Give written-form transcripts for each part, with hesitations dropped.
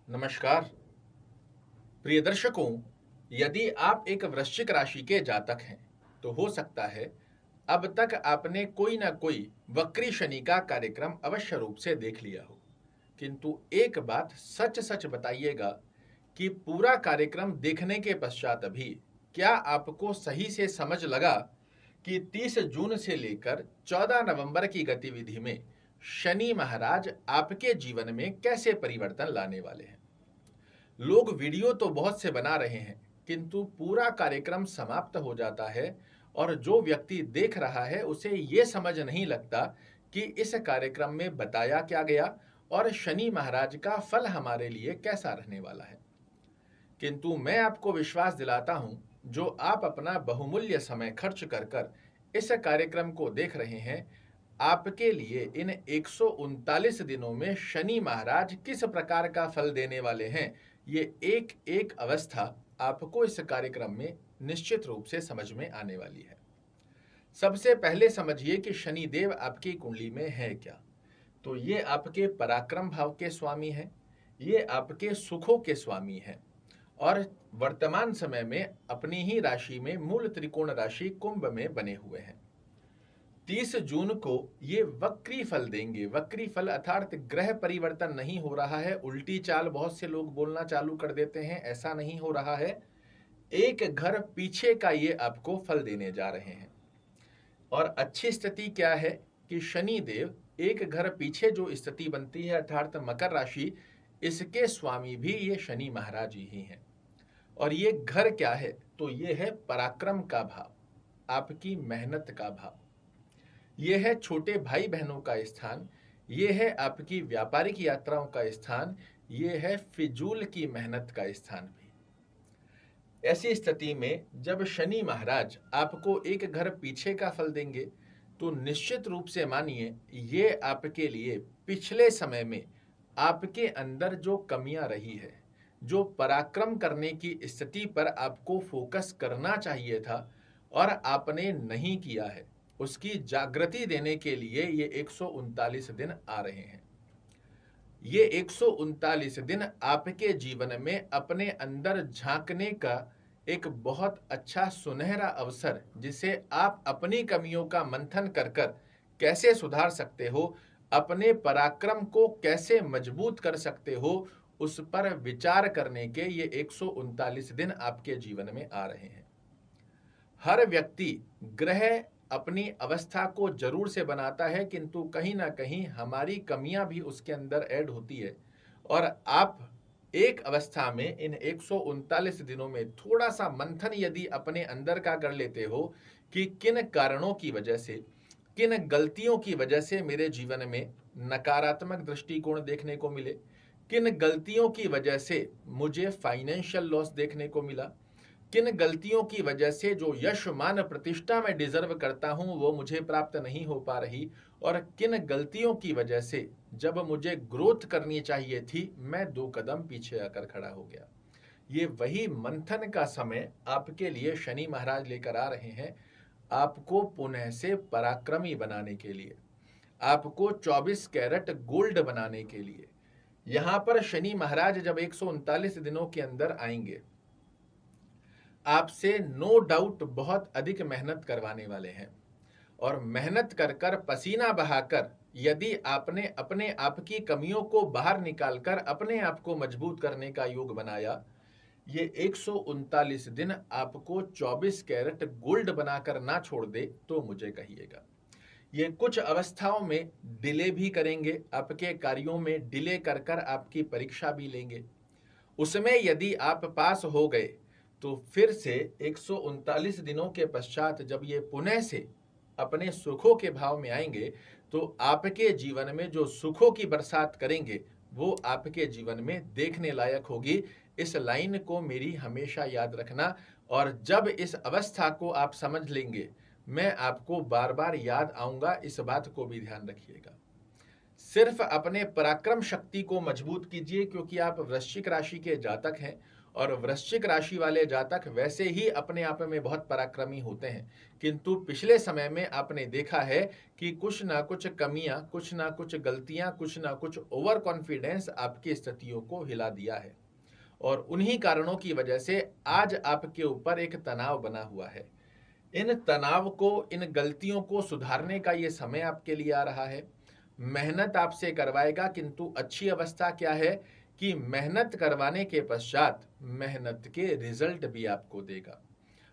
नमस्कार प्रिय दर्शकों। यदि आप एक वृश्चिक राशि के जातक हैं तो हो सकता है अब तक आपने कोई ना कोई वक्री शनि का कार्यक्रम अवश्य रूप से देख लिया हो। किंतु एक बात सच सच बताइएगा कि पूरा कार्यक्रम देखने के पश्चात भी क्या आपको सही से समझ लगा कि 30 जून से लेकर 14 नवंबर की गतिविधि में शनि महाराज आपके जीवन में कैसे परिवर्तन लाने वाले हैं। लोग वीडियो तो बहुत से बना रहे हैं किंतु पूरा कार्यक्रम समाप्त हो जाता है और जो व्यक्ति देख रहा है उसे ये समझ नहीं लगता कि इस कार्यक्रम में बताया क्या गया और शनि महाराज का फल हमारे लिए कैसा रहने वाला है। किंतु मैं आपको विश्वास दिलाता हूं, जो आप अपना बहुमूल्य समय खर्च कर कर इस कार्यक्रम को देख रहे हैं, आपके लिए इन 139 दिनों में शनि महाराज किस प्रकार का फल देने वाले हैं, ये एक एक अवस्था आपको इस कार्यक्रम में निश्चित रूप से समझ में आने वाली है। सबसे पहले समझिए कि शनि देव आपकी कुंडली में है क्या। तो ये आपके पराक्रम भाव के स्वामी हैं, ये आपके सुखों के स्वामी हैं और वर्तमान समय में अपनी ही राशि में मूल त्रिकोण राशि कुंभ में बने हुए हैं। 30 जून को ये वक्री फल देंगे। वक्री फल अर्थात ग्रह परिवर्तन नहीं हो रहा है, उल्टी चाल बहुत से लोग बोलना चालू कर देते हैं, ऐसा नहीं हो रहा है। एक घर पीछे का ये आपको फल देने जा रहे हैं। और अच्छी स्थिति क्या है कि शनि देव एक घर पीछे जो स्थिति बनती है अर्थात मकर राशि, इसके स्वामी भी ये शनि महाराज ही हैं। और ये घर क्या है, तो ये है पराक्रम का भाव, आपकी मेहनत का भाव। ये है छोटे भाई बहनों का स्थान, ये है आपकी व्यापारिक यात्राओं का स्थान, ये है फिजूल की मेहनत का स्थान भी। ऐसी स्थिति में जब शनि महाराज आपको एक घर पीछे का फल देंगे तो निश्चित रूप से मानिए ये आपके लिए पिछले समय में आपके अंदर जो कमियां रही है, जो पराक्रम करने की स्थिति पर आपको फोकस करना चाहिए था और आपने नहीं किया है, उसकी जागृति देने के लिए ये 139 दिन आ रहे हैं। ये 139 दिन आपके जीवन में अपने अंदर झांकने का एक बहुत अच्छा सुनहरा अवसर, जिसे आप अपनी कमियों का मंथन कर कर कैसे सुधार सकते हो, अपने पराक्रम को कैसे मजबूत कर सकते हो, उस पर विचार करने के ये 139 दिन आपके जीवन में आ रहे हैं। हर व्यक्ति ग्रह अपनी अवस्था को जरूर से बनाता है किंतु कहीं ना कहीं हमारी कमियां भी उसके अंदर ऐड होती है और आप एक अवस्था में इन 139 दिनों में थोड़ा सा मंथन यदि अपने अंदर का कर लेते हो कि किन कारणों की वजह से, किन गलतियों की वजह से मेरे जीवन में नकारात्मक दृष्टिकोण देखने को मिले, किन गलतियों की वजह से मुझे फाइनेंशियल लॉस देखने को मिला, किन गलतियों की वजह से जो यश मान प्रतिष्ठा मैं डिजर्व करता हूं वो मुझे प्राप्त नहीं हो पा रही, और किन गलतियों की वजह से जब मुझे ग्रोथ करनी चाहिए थी मैं 2 कदम पीछे आकर खड़ा हो गया। ये वही मंथन का समय आपके लिए शनि महाराज लेकर आ रहे हैं, आपको पुनः से पराक्रमी बनाने के लिए, आपको 24 कैरेट गोल्ड बनाने के लिए। यहां पर शनि महाराज जब 139 दिनों के अंदर आएंगे, आपसे नो डाउट बहुत अधिक मेहनत करवाने वाले हैं और मेहनत कर कर पसीना बहाकर यदि आपने अपने आप की कमियों को बाहर निकालकर अपने आप को मजबूत करने का योग बनाया, ये 139 दिन आपको 24 कैरेट गोल्ड बनाकर ना छोड़ दे तो मुझे कहिएगा। ये कुछ अवस्थाओं में डिले भी करेंगे, आपके कार्यों में डिले कर कर आपकी परीक्षा भी लेंगे। उसमें यदि आप पास हो गए तो फिर से 139 दिनों के पश्चात जब ये पुनः से अपने सुखों के भाव में आएंगे तो आपके जीवन में जो सुखों की बरसात करेंगे वो आपके जीवन में देखने लायक होगी। इस लाइन को मेरी हमेशा याद रखना और जब इस अवस्था को आप समझ लेंगे मैं आपको बार बार याद आऊंगा, इस बात को भी ध्यान रखिएगा। सिर्फ अपने पराक्रम शक्ति को मजबूत कीजिए क्योंकि आप वृश्चिक राशि के जातक हैं और वृश्चिक राशि वाले जातक वैसे ही अपने आप में बहुत पराक्रमी होते हैं, किंतु पिछले समय में आपने देखा है कि कुछ ना कुछ कमियां, कुछ ना कुछ गलतियां, कुछ ना कुछ ओवर कॉन्फिडेंस आपकी स्थितियों को हिला दिया है और उन्हीं कारणों की वजह से आज आपके ऊपर एक तनाव बना हुआ है। इन तनाव को, इन गलतियों को सुधारने का ये समय आपके लिए आ रहा है। मेहनत आपसे करवाएगा, किंतु अच्छी अवस्था क्या है कि मेहनत करवाने के पश्चात मेहनत के रिजल्ट भी आपको देगा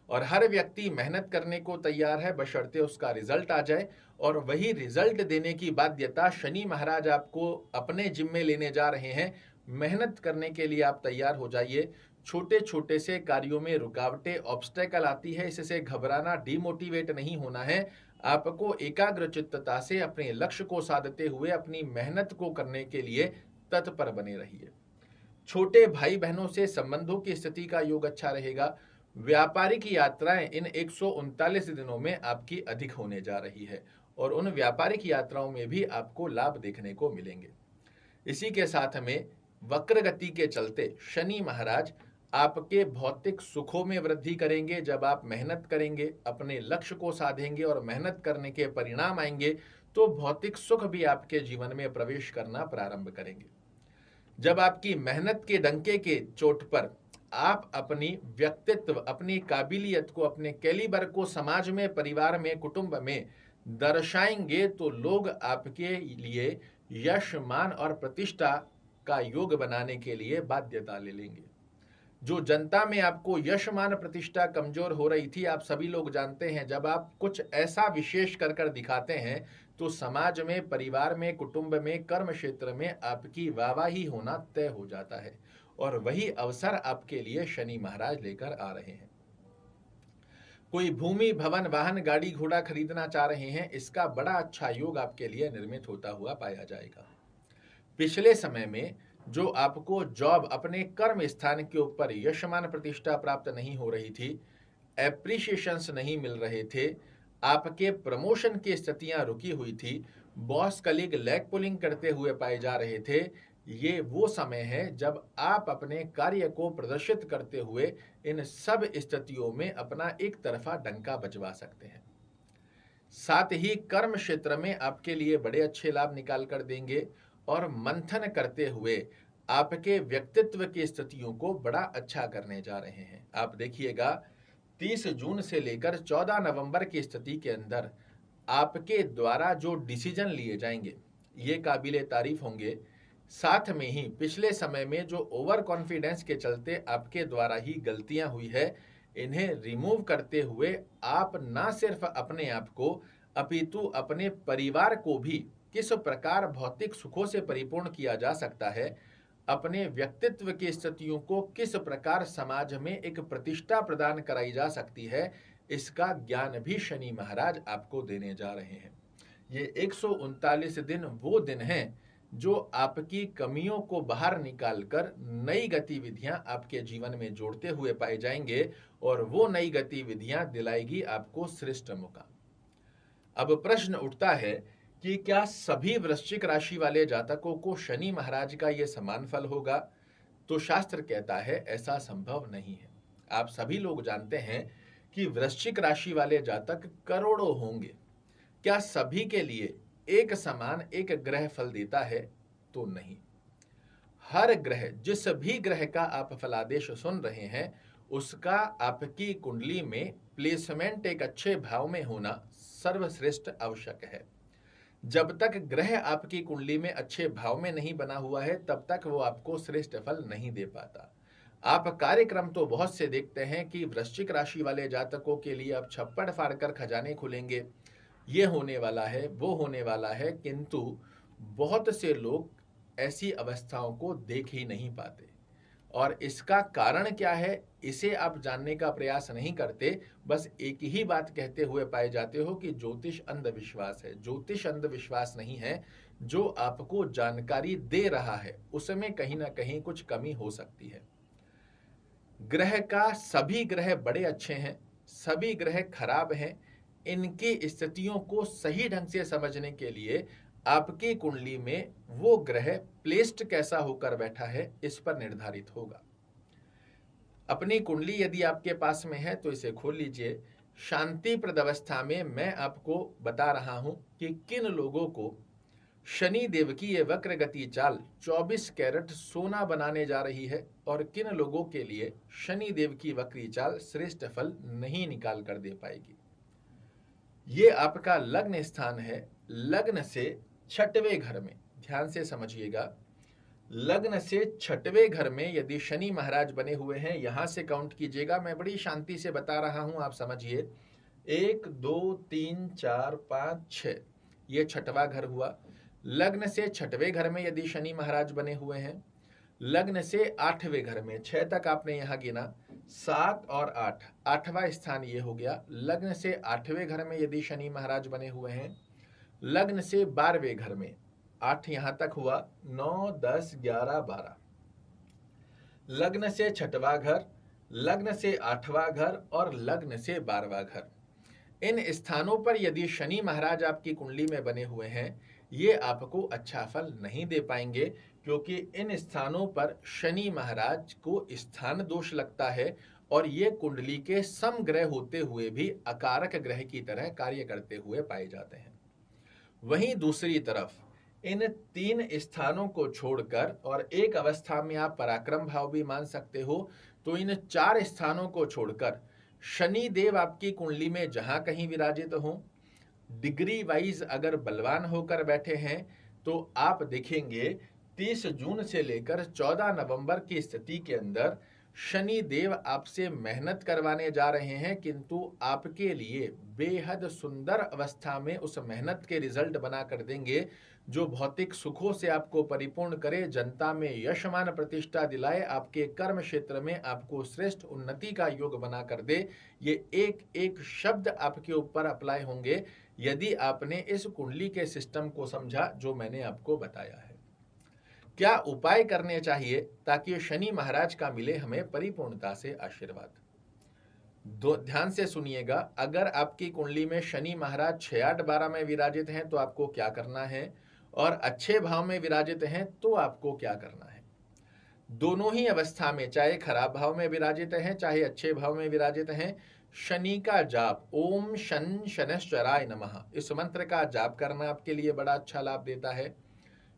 और हर व्यक्ति मेहनत करने को तैयार है, बशर्ते उसका रिजल्ट आ जाए। और वही रिजल्ट देने की बाध्यता शनि महाराज आपको अपने जिम्मे लेने जा रहे हैं। मेहनत करने के लिए आप तैयार हो जाइए। छोटे छोटे से कार्यों में रुकावटें, ऑब्स्टेकल आती है, इससे घबराना, डिमोटिवेट नहीं होना है। आपको एकाग्र चित्तता से अपने लक्ष्य को साधते हुए अपनी मेहनत को करने के लिए तत्पर बने रहिए। छोटे भाई बहनों से संबंधों की स्थिति का योग अच्छा रहेगा। व्यापारिक यात्राएं इन 139 दिनों में आपकी अधिक होने जा रही है और उन व्यापारिक यात्राओं में भी आपको लाभ देखने को मिलेंगे। इसी के साथ में वक्र गति के चलते शनि महाराज आपके भौतिक सुखों में वृद्धि करेंगे। जब आप मेहनत करेंगे, अपने लक्ष्य को साधेंगे और मेहनत करने के परिणाम आएंगे, तो भौतिक सुख भी आपके जीवन में प्रवेश करना प्रारंभ करेंगे। जब आपकी मेहनत के डंके के चोट पर आप अपनी व्यक्तित्व, अपनी काबिलियत को, अपने कैलिबर को समाज में, परिवार में, कुटुंब में दर्शाएंगे, तो लोग आपके लिए यश, मान और प्रतिष्ठा का योग बनाने के लिए बाध्यता ले लेंगे। जो जनता में आपको यश, मान, प्रतिष्ठा कमजोर हो रही थी, आप सभी लोग जानते हैं, जब आप कुछ ऐसा विशेष कर दिखाते हैं तो समाज में, परिवार में, कुटुंब में, कर्म क्षेत्र में आपकी वाहवाही होना तय हो जाता है और वही अवसर आपके लिए शनि महाराज लेकर आ रहे हैं। कोई भूमि, भवन, वाहन, गाड़ी घोड़ा खरीदना चाह रहे हैं, इसका बड़ा अच्छा योग आपके लिए निर्मित होता हुआ पाया जाएगा। पिछले समय में जो आपको जॉब, अपने कर्म स्थान के ऊपर यशमान प्रतिष्ठा प्राप्त नहीं हो रही थी, एप्रिशिएशंस नहीं मिल रहे थे, आपके प्रमोशन की स्थितियां रुकी हुई थी, बॉस कलीग लैग पुलिंग करते हुए पाए जा रहे थे, ये वो समय है जब आप अपने कार्य को प्रदर्शित करते हुए इन सब स्थितियों में अपना एक तरफा डंका बजवा सकते हैं। साथ ही कर्म क्षेत्र में आपके लिए बड़े अच्छे लाभ निकाल कर देंगे और मंथन करते हुए आपके व्यक्तित्व की स्थितियों को बड़ा अच्छा करने जा रहे हैं। आप देखिएगा 30 जून से लेकर 14 नवंबर की स्थिति के अंदर आपके द्वारा जो डिसीजन लिए जाएंगे ये काबिले तारीफ होंगे। साथ में ही पिछले समय में जो ओवर कॉन्फिडेंस के चलते आपके द्वारा ही गलतियां हुई है, इन्हें रिमूव करते हुए आप ना सिर्फ अपने आप को अपितु अपने परिवार को भी किस प्रकार भौतिक सुखों से परिपूर्ण किया जा सकता है, अपने व्यक्तित्व की स्थितियों को किस प्रकार समाज में एक प्रतिष्ठा प्रदान कराई जा सकती है, इसका ज्ञान भी शनि महाराज आपको देने जा रहे हैं। ये 139 दिन वो दिन हैं जो आपकी कमियों को बाहर निकालकर नई गतिविधियां आपके जीवन में जोड़ते हुए पाए जाएंगे और वो नई गतिविधियां दिलाएगी आपको श्रेष्ठ मुकाम। अब प्रश्न उठता है कि क्या सभी वृश्चिक राशि वाले जातकों को शनि महाराज का ये समान फल होगा? तो शास्त्र कहता है ऐसा संभव नहीं है। आप सभी लोग जानते हैं कि वृश्चिक राशि वाले जातक करोड़ों होंगे। क्या सभी के लिए एक समान एक ग्रह फल देता है? तो नहीं। हर ग्रह, जिस भी ग्रह का आप फलादेश सुन रहे हैं, उसका आपकी कुंडली में प्लेसमेंट एक अच्छे भाव में होना सर्वश्रेष्ठ आवश्यक है। जब तक ग्रह आपकी कुंडली में अच्छे भाव में नहीं बना हुआ है, तब तक वो आपको श्रेष्ठ फल नहीं दे पाता। आप कार्यक्रम तो बहुत से देखते हैं कि वृश्चिक राशि वाले जातकों के लिए अब छप्पड़ फाड़कर खजाने खुलेंगे, ये होने वाला है, वो होने वाला है, किंतु बहुत से लोग ऐसी अवस्थाओं को देख ही नहीं पाते। और इसका कारण क्या है, इसे आप जानने का प्रयास नहीं करते, बस एक ही बात कहते हुए पाए जाते हो कि ज्योतिष अंधविश्वास है। ज्योतिष अंधविश्वास नहीं है, जो आपको जानकारी दे रहा है उसमें कहीं ना कहीं कुछ कमी हो सकती है। ग्रह का सभी ग्रह बड़े अच्छे हैं, सभी ग्रह खराब हैं। इनकी स्थितियों को सही ढंग से समझने के लिए आपकी कुंडली में वो ग्रह प्लेस्ड कैसा होकर बैठा है, इस पर निर्धारित होगा। अपनी कुंडली यदि आपके पास में है तो इसे खोल लीजिए। शांतिप्रद अवस्था में मैं आपको बता रहा हूं कि किन लोगों को शनि देव की ये वक्र गति चाल 24 कैरेट सोना बनाने जा रही है और किन लोगों के लिए शनि देव की वक्री चाल श्रेष्ठ फल नहीं निकाल कर दे पाएगी। ये आपका लग्न स्थान है। लग्न से 6वें घर में, ध्यान से समझिएगा, लग्न से 6वें घर में यदि शनि महाराज बने हुए हैं, यहां से काउंट कीजिएगा, मैं बड़ी शांति से बता रहा हूं, आप समझिए। 1 2 3 4 5 6, ये 6वां घर हुआ। लग्न से 6वें घर में यदि शनि महाराज बने हुए हैं, लग्न से 8वें घर में, 6 तक आपने यहां गिना, 7 और 8, 8वां स्थान ये हो गया। लग्न से 8वें घर में यदि शनि महाराज बने हुए हैं, लग्न से 12वें घर में, 8 यहां तक हुआ, 9 10 11 12, लग्न से 6वां घर, लग्न से 8वां घर और लग्न से 12वां घर। इन स्थानों पर यदि शनि महाराज आपकी कुंडली में बने हुए हैं, ये आपको अच्छा फल नहीं दे पाएंगे, क्योंकि इन स्थानों पर शनि महाराज को स्थान दोष लगता है और ये कुंडली के समग्रह होते हुए भी अकारक ग्रह की तरह कार्य करते हुए पाए जाते हैं। वहीं दूसरी तरफ इन 3 स्थानों को छोड़कर, और एक अवस्था में आप पराक्रम भाव भी मान सकते हो, तो इन 4 स्थानों को छोड़कर शनि देव आपकी कुंडली में जहां कहीं विराजित हो, डिग्री वाइज अगर बलवान होकर बैठे हैं, तो आप देखेंगे 30 जून से लेकर 14 नवंबर की स्थिति के अंदर शनि देव आपसे मेहनत करवाने जा रहे हैं, किंतु आपके लिए बेहद सुंदर अवस्था में उस मेहनत के रिजल्ट बना कर देंगे, जो भौतिक सुखों से आपको परिपूर्ण करे, जनता में यशमान प्रतिष्ठा दिलाए, आपके कर्म क्षेत्र में आपको श्रेष्ठ उन्नति का योग बना कर दे। ये एक एक शब्द आपके ऊपर अप्लाई होंगे यदि आपने इस कुंडली के सिस्टम को समझा जो मैंने आपको बताया है। क्या उपाय करने चाहिए ताकि शनि महाराज का मिले हमें परिपूर्णता से आशीर्वाद? ध्यान से सुनिएगा। अगर आपकी कुंडली में शनि महाराज 6 8 12 में विराजित हैं तो आपको क्या करना है, और अच्छे भाव में विराजित हैं तो आपको क्या करना है। दोनों ही अवस्था में, चाहे खराब भाव में विराजित हैं चाहे अच्छे भाव में विराजित हैं, शनि का जाप ओम शन शनैश्चराय नमः, इस मंत्र का जाप करना आपके लिए बड़ा अच्छा लाभ देता है।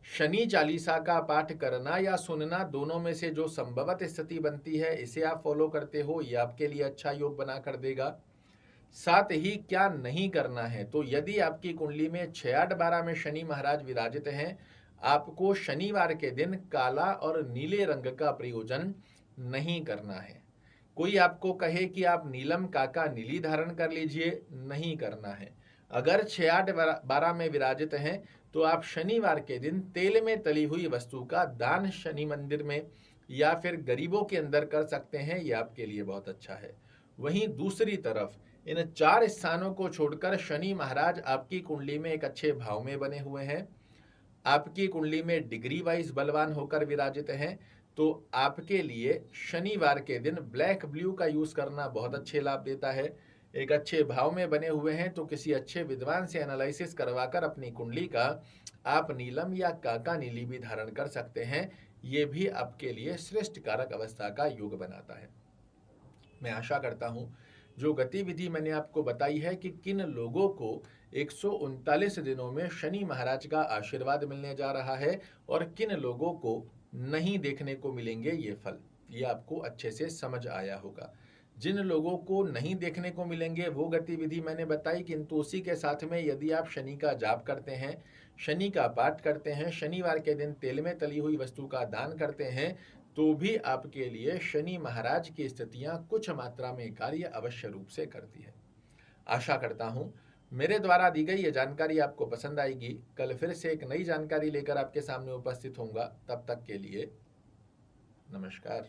शनि चालीसा का पाठ करना या सुनना, दोनों में से जो संभवत स्थिति बनती है, इसे आप फॉलो करते हो, ये आपके लिए अच्छा योग बना कर देगा। साथ ही क्या नहीं करना है, तो यदि आपकी कुंडली में 6 8 12 में शनि महाराज विराजित हैं, आपको शनिवार के दिन काला और नीले रंग का प्रयोजन नहीं करना है। कोई आपको कहे कि आप नीलम काका नीली धारण कर लीजिए, नहीं करना है। अगर 6 8 12 में विराजित हैं तो आप शनिवार के दिन तेल में तली हुई वस्तु का दान शनि मंदिर में या फिर गरीबों के अंदर कर सकते हैं, यह आपके लिए बहुत अच्छा है। वहीं दूसरी तरफ इन 4 स्थानों को छोड़कर शनि महाराज आपकी कुंडली में एक अच्छे भाव में बने हुए हैं, आपकी कुंडली में डिग्री वाइज बलवान होकर विराजित हैं, तो आपके लिए शनिवार के दिन ब्लैक ब्लू का यूज करना बहुत अच्छे लाभ देता है। एक अच्छे भाव में बने हुए हैं तो किसी अच्छे विद्वान से एनालिसिस करवाकर अपनी कुंडली का आप नीलम या काका नीली भी धारण कर सकते हैं, ये भी आपके लिए श्रेष्ठ कारक अवस्था का योग बनाता है। मैं आशा करता हूं जो गतिविधि मैंने आपको बताई है कि किन लोगों को 139 दिनों में शनि महाराज का आशीर्वाद मिलने जा रहा है और किन लोगों को नहीं देखने को मिलेंगे ये फल, ये आपको अच्छे से समझ आया होगा। जिन लोगों को नहीं देखने को मिलेंगे वो गतिविधि मैंने बताई, किंतु उसी के साथ में यदि आप शनि का जाप करते हैं, शनि का पाठ करते हैं, शनिवार के दिन तेल में तली हुई वस्तु का दान करते हैं, तो भी आपके लिए शनि महाराज की स्थितियां कुछ मात्रा में कार्य अवश्य रूप से करती है। आशा करता हूं मेरे द्वारा दी गई ये जानकारी आपको पसंद आएगी। कल फिर से एक नई जानकारी लेकर आपके सामने उपस्थित होऊंगा। तब तक के लिए नमस्कार।